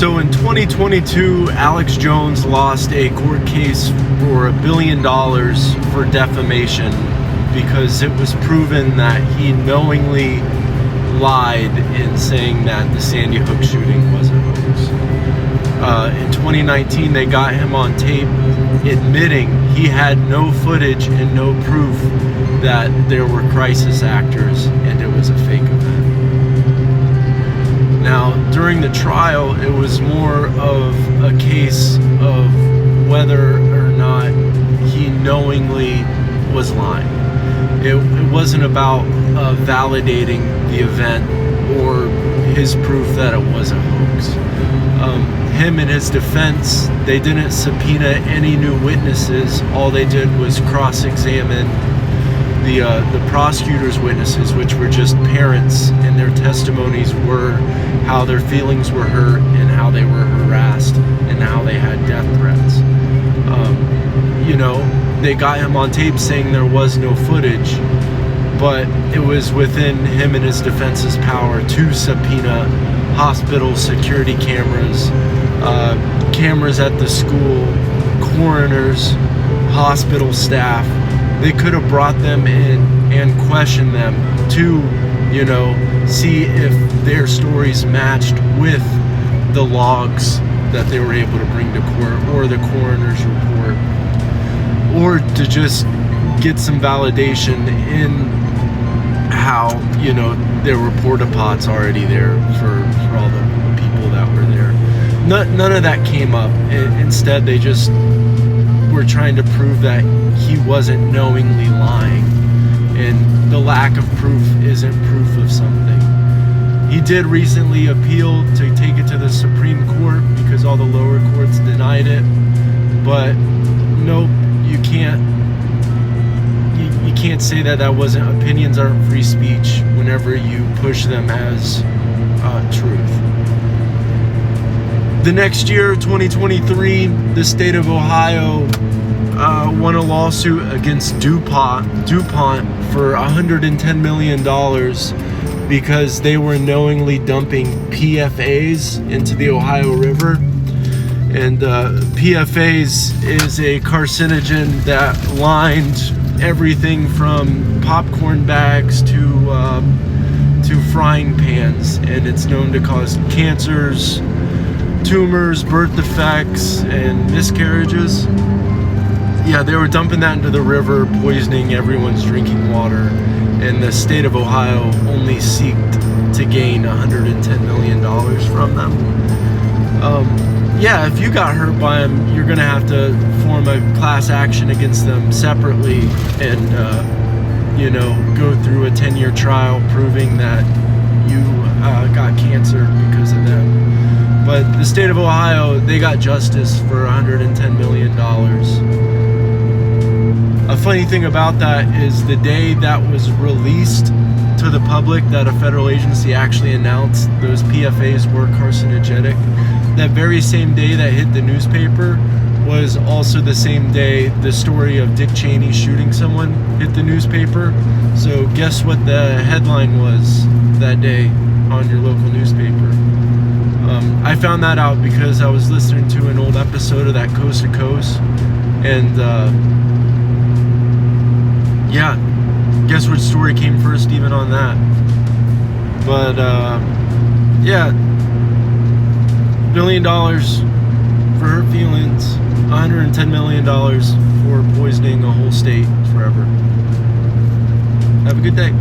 So in 2022, Alex Jones lost a court case for $1 billion for defamation because it was proven that he knowingly lied in saying that the Sandy Hook shooting was a hoax. In 2019, they got him on tape admitting he had no footage and no proof that there were crisis actors and it was a fake event. Now, during the trial, it was more of a case of whether or not he knowingly was lying. It wasn't about validating the event or his proof that it was a hoax. Him and his defense, they didn't subpoena any new witnesses. All they did was cross-examine the prosecutor's witnesses, which were just parents, and their testimonies were how their feelings were hurt and how they were harassed and how they had death threats. They got him on tape saying there was no footage, but it was within him and his defense's power to subpoena hospital security cameras, cameras at the school, coroners, hospital staff. They could have brought them in and questioned them to, see if their stories matched with the logs that they were able to bring to court or the coroner's report, or to just get some validation in how, there were porta pots already there for all the people that were there. None of that came up. Instead, they just were trying to prove that he wasn't knowingly lying, and the lack of proof isn't proof of something. He did recently appeal to take it to the Supreme Court because all the lower courts denied it, but nope, you can't say that wasn't. Opinions aren't free speech whenever you push them as truth. The next year, 2023, the state of Ohio won a lawsuit against DuPont for $110 million because they were knowingly dumping PFAs into the Ohio River. And PFAs is a carcinogen that lined everything from popcorn bags to frying pans, and it's known to cause cancers, tumors, birth defects, and miscarriages. Yeah, they were dumping that into the river, poisoning everyone's drinking water, and the state of Ohio only sought to gain $110 million from them. If you got hurt by them, you're going to have to form a class action against them separately and, go through a 10-year trial proving that you got cancer because of them. But the state of Ohio, they got justice for $110 million. A funny thing about that is the day that was released to the public that a federal agency actually announced those PFAs were carcinogenic, that very same day that hit the newspaper was also the same day the story of Dick Cheney shooting someone hit the newspaper. So guess what the headline was that day on your local newspaper? I found that out because I was listening to an old episode of that Coast to Coast, and guess which story came first even on that. But $1 billion for hurt feelings, $110 million for poisoning a whole state forever. Have a good day.